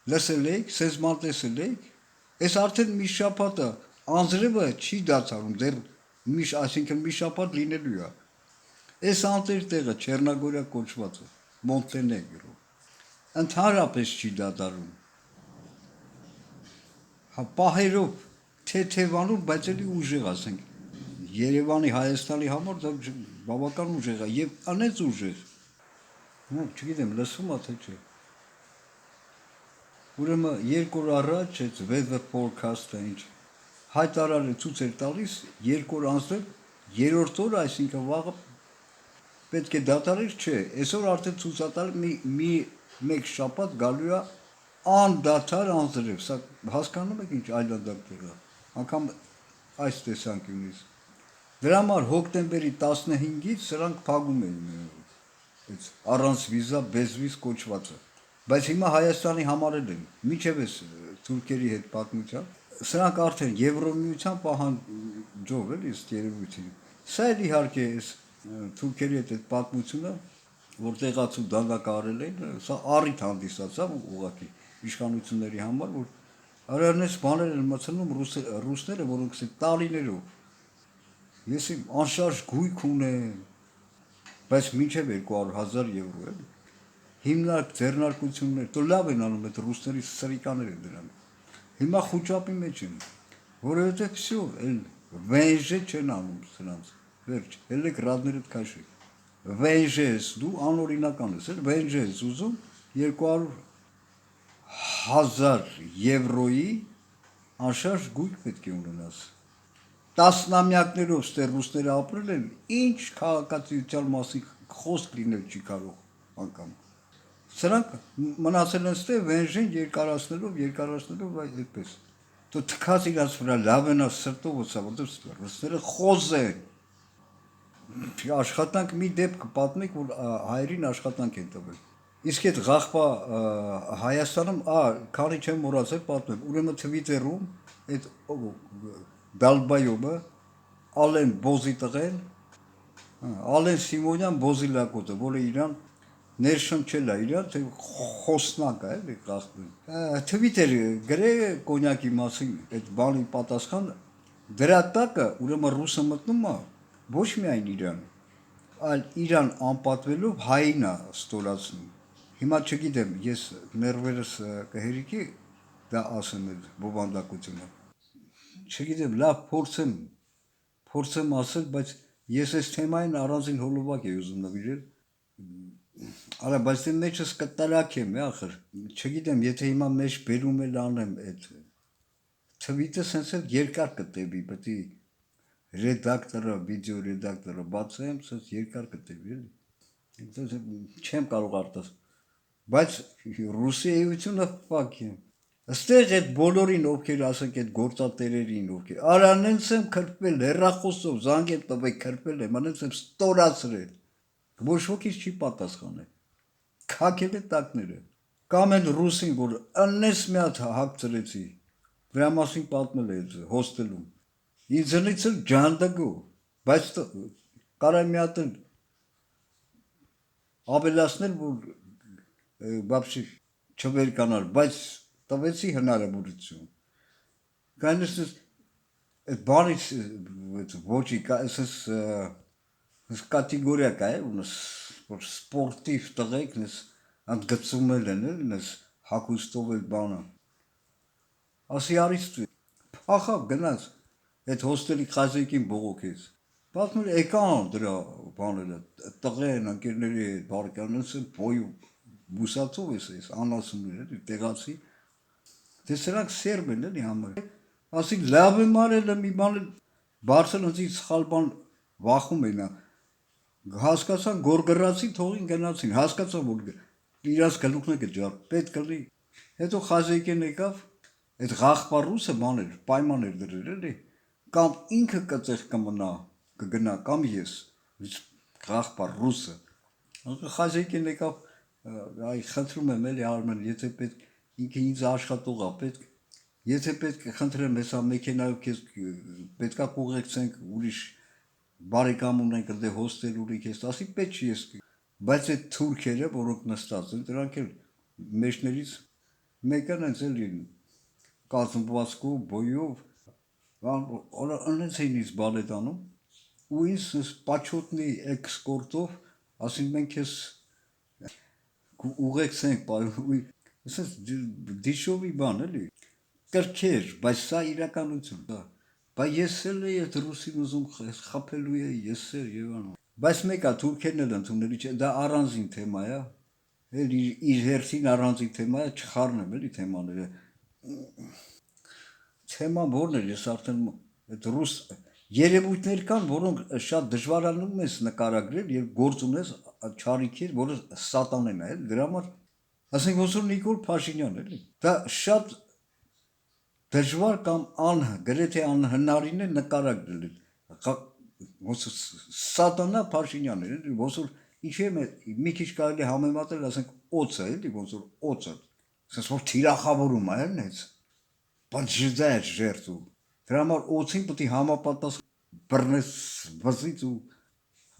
լսել եք, սեզման տեսել եք, այս արդեն մի շաբաթ է, անձրևը չի դադարում, դեռ այսինքն մի շաբաթ լինելու է։ Այս անտեր տեղը Չեռնագորիա կոչված է, Մոնտենեգրո, ընդհանրապես չի դադարում։ Հա պահերով թեթևանում, բայց էլի ուժեղ, ասենք, Երևանի, Հայաստանի համար դա բավական ուժեղ է եւ անեց ուժեղ։ Չգիտեմ, լսում ա թե չէ։ Ուրեմն 2 օր առաջ այդ weather forecast-ը ինչ հայտարարել ցույց էր տալիս 2 օր անցել, 3-րդ օրը, այսինքն վաղը պետք է դադարել, չէ, այսօր արդեն ցույց է տալի մեկ շաբաթ գալու է անդադար անձրև, սա հասկանում եք ինչ այլանդակ տեղ է, անգամ այս տեսանկյունից։ Դրա համար հոկտեմբերի 15-ից սրանք փակում են առանց վիզա, bezviz կոչվածը։ Բայց հիմա Հայաստանի համար էլ են, մինչև էս թուրքերի հետ պատմության, սրանք արդեն Եվրոմիության պահանջով էլ ըստ երևույթին։ Սա էլ իհարկե էս թուրքերի հետ այդ պատմությունը, որ տեղացու դանդակարել են, սա առիթ հանդիսացավ ուղղակի իշխանությունների համար, որ արարնես բաներ են մտցնում ռուսները, որոնք տարիներով ես իմ անշարժ գույք ունեմ, բայց մինչև 200,000 եվրո է։ Հիմնարկ ձեռնարկություններ, то լավ են անում, այդ ռուսների սրիկաներ են դրանք։ Հիմա խոճապի մեջ են, որովհետև всё, էլ վենժե չեն անում սրանց։ Վերջ, ելեք ռադներդ քաշեք։ Վենժե ես դու անօրինական ես, էլ վենժե ես ուզում 200,000 եվրոյի անշարժ գույք պետք է ունենաս։ Տասնամյակներով ստե ռուսները ապրել են, ինչ քաղաքացիության մասին խոսք լինել չի կարող անգամ։ Սրանք մնացել են ստե վենժեն երկարացնելով այդպես։ Դու թքած իրաց վրա լավ են սրտովս, որտեղ ռուսները խոզ են։ Աշխատանք մի դեպք պատմեք, որ հայերին աշխատանք են տվել։ Իսկ այդ ղախպա Հայաստանում, քանի չեմ մոռացել պատմեմ, ուրեմն Twitter-ում այդ Դալբայովը Ալեն Բոզի տղեն, Ալեն Սիմոնյան Բոզի լակոտը, որը իրան ներշնչել է իրան, թե խոսնակ է, էլի ղախպին։ Twitter գրե կոնյակի մասին այդ բանի պատասխան, դրա տակը ուրեմն ռուսը մտնում է ոչ միայն իրան, այլ իրան անպատվելով հային է ստորացնում։ Հիմա չգիտեմ, ես ներվերս կհերիքի դա ասեմ այդ բովանդակությունը։ Չգիտեմ, լավ փորձեմ ասել, բայց ես այս թեմային առանձին հոլովակ եմ ուզում նվիրել։ Արա, բայց դե մեջս կտրակ եմ, ախր։ Չգիտեմ, եթե հիմա մեջ բերում էլ անեմ այդ թվիտը սենց էլ երկար կտևի, պետք է ռեդակտորը, վիդեո ռեդակտորը բացեմ, սենց երկար կտևի, էլի։ Չեմ կարող արտասել։ Բայց ռուսի էությունը ֆակ է։ Այստեղ այդ բոլորին, ովքեր ասենք այդ գործատերերին, ովքեր արանենց եմ քրպել, հեռախոսով զանգ եմ տվել, քրպել եմ, անենց եմ ստորացրել։ Ոչ ոքի չի պատասխանել։ Քակել է տակները։ Կամ են ռուսին, որ աննես մի հատ հագցրեցի, դրա մասին պատմել է հոստելում։ Ինձնից էլ ջանդագու, բայց կարա մի հատ ավելացնել, որ բաբշի չվերկանալ, բայց տվեցի հնարավորություն։ Կանես այդ բանից ոչի, այսպես կատեգորիա կա է, որ սպորտիվ տղեկ, անդ գծումել են, էլի, հագուստով էլ բանը։ Ասի արից փախավ գնաց, այդ հոստելի խազեկին բողոքեց։ Պատմում եկան դրա բաները, տղեն, ընկերների հետ բարկանց են բոյու բուսացով ես անասուններ էլի տեղացի։ Դե սրանք սերբ են էլի համար։ Ասի լավ եմ արել, մի բան բարձր ինձ սխալ բան վախում են։ Հասկացան գորգռացի թողին գնացին, հասկացան որ իրաց գլուխն է գջար, պետք կլի։ Հետո խազեկեն եկավ, այդ ղախպա ռուսը բաներ, պայման էր դրել էլի, կամ ինքը կծեղ կգնա, կամ ես, ղախպա ռուսը։ Խազեկեն եկավ, այ խնդրում եմ էլի Արմեն, եթե պետք, ինքը ինձ աշխատող է պետք, եթե պետք է խնդրեմ հեսա մեքենայով քեզ պետքա կուղեկցենք ուրիշ բարեկամ ունենք, դե հոստել ունենք, ես ասի պետք չի ես, բայց այդ թուրքերը, որոնք նստած են, դրանք էլ մեջներից Մեկը հենց էլի կազմվածքով, բոյով, անց էին ինձ բալետանում, ու ինձ պաչոտնի էքսկորտով, ասին մենք ես ուղեկցենք, ասես դիշովի բան էլի, կրքեր, բայց սա իրականություն, բայց ես էլ էի այդ ռուսին ուզում խապելու էի, ես էր եւ անո։ Բայց մեկա թուրքերն էլ ընդունելի չէ, դա առանձին թեմա է, էլ իր հերթին առանձին թեմա է, չխառնեմ էլի թեմաները։ Թեման որն էր, ես արդեն այդ ռուս երևույթներ կան, որոնք շատ դժվարանում ես նկարագրել եւ գործ ունես չարիքեր, որը սատանեն է, դրա համար ասենք ոնց որ Նիկոլ Փաշինյան էլի։ Դա շատ դժվար կամ գրեթե անհնարին է նկարագրել։ Ոնց սատանա Փաշինյանն է, էլի, ոնց որ ինչի՞ է մի քիչ կարելի համեմատել, ասենք օծը, էլի, ոնց որ օծը։ Ասես որ թիրախավորում է, էլի, հենց։ Բայց ժերտու։ Դրա համար օծին պետք է համապատասխան բռնես վզից ու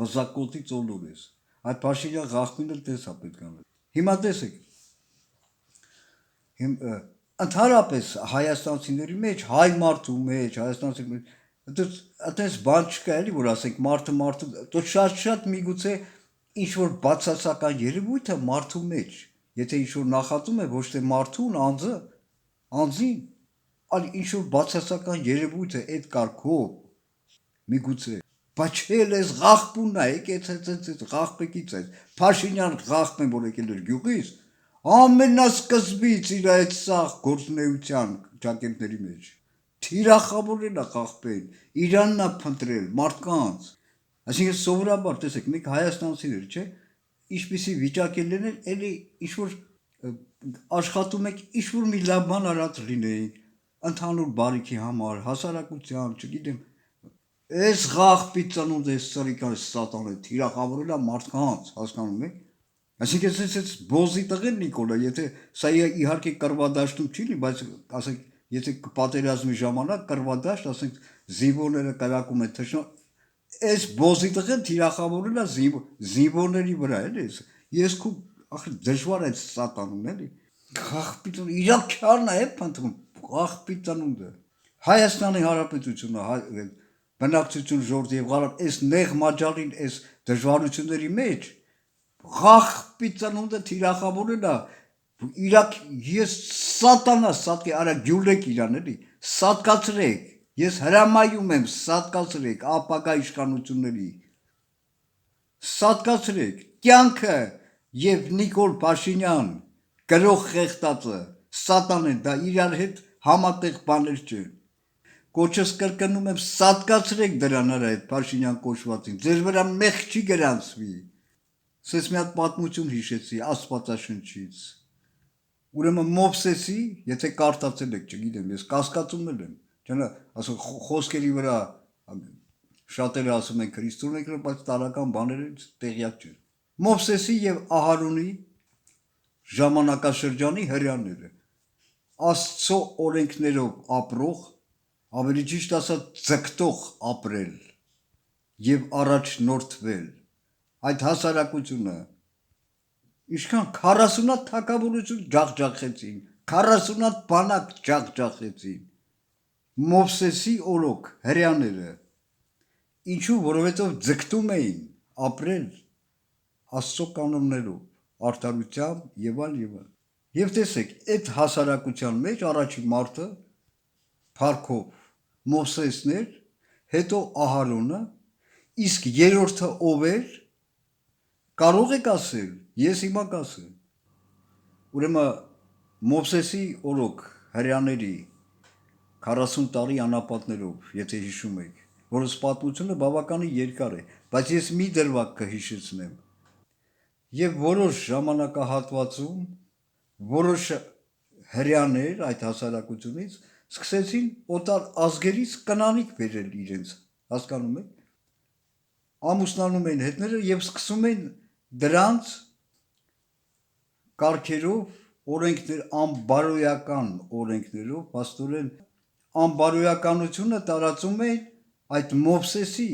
վզակոտից օլորես։ Այդ Փաշինյան ղախմին էլ տեսա պետք է անել։ Հիմա տեսեք։ Ընդհանրապես հայաստանցիների մեջ, հայ մարդու մեջ, հայաստանցիների մեջ, այդպես բան չկա էլի, որ ասենք մարդը, դու շատ միգուցե ինչ-որ բացասական երևույթ է մարդու մեջ, եթե ինչ-որ նախատում է ոչ թե մարդուն, անձին, այլ ինչ-որ բացասական երևույթ է այդ կարգով, միգուցե, բայց չէ ես ղախպունն է, եկեց ղախպեկից է, Փաշինյան ղախպեն, որ եկել էր գյուղից, ամենասկզբից իր այդ սաղ գործունեության ճակերտների մեջ թիրախավորել է ղախպեն, իրանն է փնտրել մարդկանց, այսինքն սովորաբար տեսեք, մենք հայաստանցիներ, չէ, ինչպիսի վիճակ է լինել, էլի ինչ-որ աշխատում եք, ինչ-որ մի լավ բան արած լինեին, ընդհանուր բարիքի համար, հասարակության, չգիտեմ, այս ղախպի ծնունդ է սրիկան սատանը թիրախավորել է մարդկանց, հասկանում եք։ Այսինքն այս բոզի տղեն Նիկոլը, եթե սա իհարկե կռվադաշտում չի լինի, բայց ասենք, եթե պատերազմի ժամանակ կռվադաշտ, ասենք զինվորները կրակում են թշնամ, այս բոզի տղեն թիրախավորել է զինվորների վրա, էլի, ես քու ախր դժվար է սատանուն, էլի։ Ղախպի ծնունդ, իրաք քարն է փնտրում, ղախպի ծնունդը։ Հայաստանի Հանրապետությունը, բնակչություն ժողովուրդ եւ գարավ, այս նեղ մաջալին, այս դժվարությունների մեջ ղախպի ծնունդը թիրախավորել է, իրաք ես սատանա, սատկի, արա գյուլեք իրան էլի, սատկացրեք, ես հրամայում եմ սատկացրեք ապագա իշխանությունների, սատկացրեք, կյանքը եւ Նիկոլ Փաշինյան, գրող խեղտածը, սատանեն, դա իրար հետ համատեղ բաներ չեն, կոչս կրկնում եմ, սատկացրեք դրան արա այդ Փաշինյան կոչվածին, ձեր վրա մեղ չի գրանցվի, սես մի հատ պատմություն հիշեցի Աստվածաշնչից, ուրեմն Մովսեսի, եթե կարդացել եք, չգիտեմ, ես կասկածում եմ, չնա, ասում խոսքերի վրա շատերը ասում են քրիստոնյա եկել, բայց տարական բաներից տեղյակ չեն։ Մովսեսի եւ Ահարոնի ժամանակաշրջանի հրեաները, Աստծո օրենքներով ապրող, ավելի ճիշտ ասած ձգտող ապրել եւ առաջնորդվել, այդ հասարակությունը Ինչքան 40-ատ թագավորություն ջախջախեցին, 40-ատ բանակ ջախջախեցին, Մովսեսի օրոք հրեաները, ինչու, որովհետև ձգտում էին ապրել Աստծո կանոններով, արդարությամբ եւ այլ եւ այլ։ Եվ տեսեք, այդ հասարակության մեջ առաջին մարդը Փարքով Մովսեսն էր, հետո Ահարոնը, իսկ երրորդը ով էր, կարող եք ասել, ես հիմա կասեմ։ Ուրեմն Մովսեսի օրոք հրեաների 40 տարի անապատներով, եթե հիշում եք, որս պատմությունը բավականին երկար է, բայց ես մի դրվագ կհիշեցնեմ։ Եվ որոշ ժամանակահատվածում որոշ հրեաներ այդ հասարակությունից սկսեցին օտար ազգերից կնանիկ բերել իրենց, հասկանում եք, ամուսնանում են հետները եւ սկսում են դրանց կարգերով, օրենքներ, անբարոյական օրենքներով, փաստորեն անբարոյականությունը տարածում են այդ Մովսեսի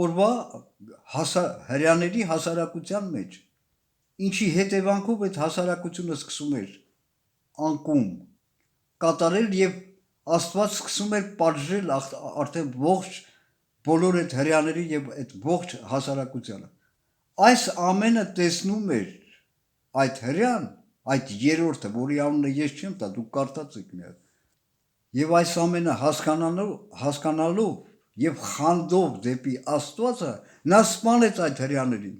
օրվա հրեաների հասարակության մեջ, ինչի հետևանքով այդ հասարակությունը սկսում էր անկում կատարել եւ Աստված սկսում էր պատժել արդեն ողջ բոլոր այդ հрьяաների եւ այդ ողջ հասարակությանը։ Այս ամենը տեսնում էր այդ հрьяան, այդ երրորդը, որի անունը ես չեմ տա, դուք կարդացեք միայն։ Եվ այս ամենը հասկանալով եւ խանդով դեպի Աստվածը նա սպանեց այդ հрьяաներին,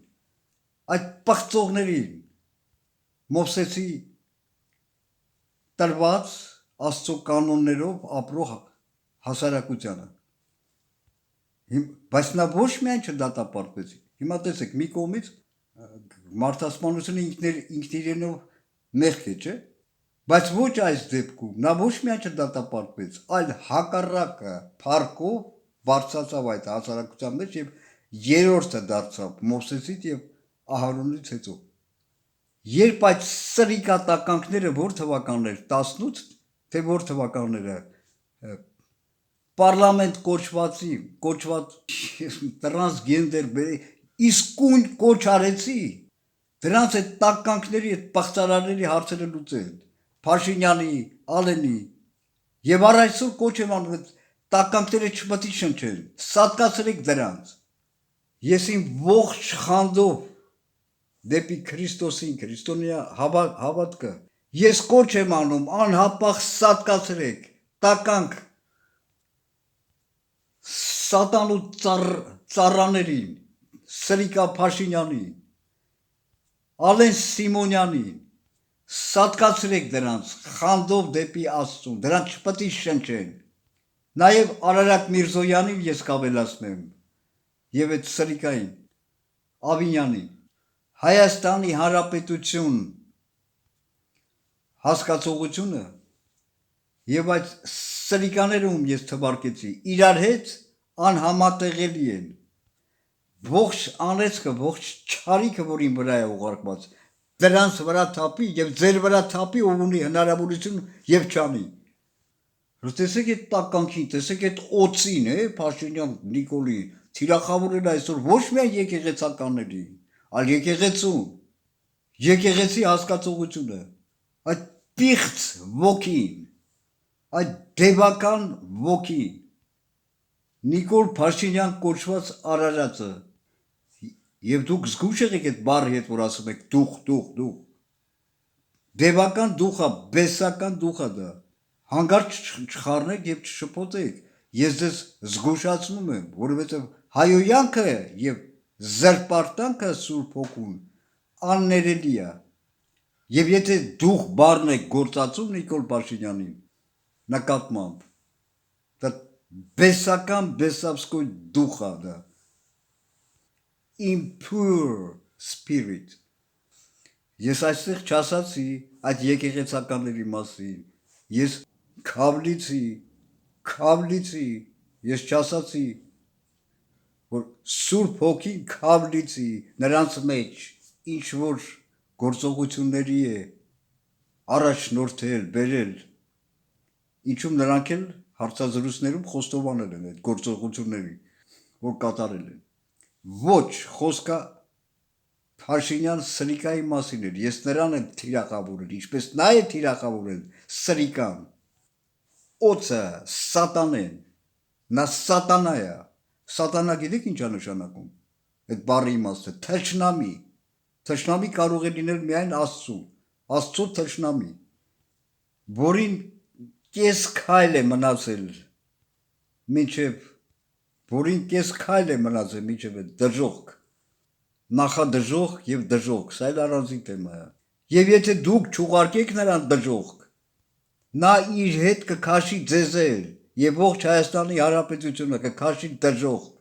այդ պղծողներին, Մովսեսի տրված Աստծո կանոններով ապրող հասարակությանը։ Բայց նա ոչ միայն չդատապարտվեց։ Հիմա տեսեք, մի կողմից մարդասպանությունը ինքն իրենով մեղք է, չէ՞։ Բայց ոչ այս դեպքում նա ոչ միայն չդատապարտվեց, այլ հակառակը փառքով բարձրացավ այդ հասարակության մեջ եւ երրորդը դարձավ Մովսեսից եւ Ահարոնից հետո։ Երբ այդ սրիկատականքները որ թվականներ 18 թե որ թվականները պարլամենտ կոչված տրանսգենդեր իսկույն կոչ արեցի դրանց այդ տականքների այդ բաղծարարների հարցերը լուծել Փաշինյանի, Ալենի եւ առ այսօր կոչ եմ անում այդ տականքները չպետք է շնչեն սատկացրեք դրանց ես իմ ողջ խանդով դեպի Քրիստոսին քրիստոնյա հավատքը ես կոչ եմ անում անհապաղ սատկացրեք տականք Սատանու ծառաներին Սրիկա Փաշինյանին Ալեն Սիմոնյանին սատկացրեք դրանց խանդով դեպի Աստծուն դրանց չպետք է շնչեն նաև Արարատ Միրզոյանին ես կավելացնեմ եւ այդ Սրիկային Ավինյանին Հայաստանի Հանրապետություն հասկացողությունը եւ այդ սրիկաները ում ես թվարկեցի իրար հետ անհամատեղելի են ողջ անեծքը ողջ չարիքը որին վրա է ուղարկված դրանց վրա թափի եւ ձեր վրա թափի ով ունի հնարավորություն եւ չանի տեսեք այդ տականքին տեսեք այդ օծին Փաշինյան Նիկոլի թիրախավորել այսօր ոչ միայն եկեղեցականների այլ եկեղեցի հասկացողությունը այդ պիղծ ոգին այդ դեվական ոգին Նիկոլ Փաշինյան կոչված Արարածը եւ դուք զգուշ եղեք այդ բառի հետ որ ասում եք դուխ դեվական դուխա բեսական դուխա դա հանգարց չխառնեք եւ չշփոթեք ես ձեզ զգուշացնում եմ որովհետեւ հայոյանքը եւ զրպարտանքը Սուրբ Հոգուն աններելի է եւ եթե դուխ բառն եք գործածում Նիկոլ Փաշինյանին նկատմամբ դա բեսական բեսավսկոյ դուխա դա impure spirit ես այստեղ չասացի այդ եկեղեցականների մասին ես քավլիցի ես չասացի որ Սուրբ Հոգին քավլիցի նրանց մեջ ինչ որ գործողությունների է առաջնորդել բերել ինչում նրանք էլ հարցազրույցներում խոստովանել են այդ գործողությունների որ կատարել են ոչ խոսքը Փաշինյան Սրիկայի մասին էր ես նրան եմ թիրախավորել ինչպես նա է թիրախավորել Սրիկան օծը սատանեն նա սատանա է սատանա գիտեք ինչ է նշանակում այդ բառի իմաստը թշնամի կարող է լինել միայն Աստծո թշնամի որին կես քայլ է մնացել մինչև դժոխք նախադժոխք եւ դժոխք սա էլ առանձին թեմա է եւ եթե դուք չուղարկեք նրան դժոխք նա իր հետ կքաշի ձեզ եւ ողջ Հայաստանի Հանրապետությունը կքաշի դժոխք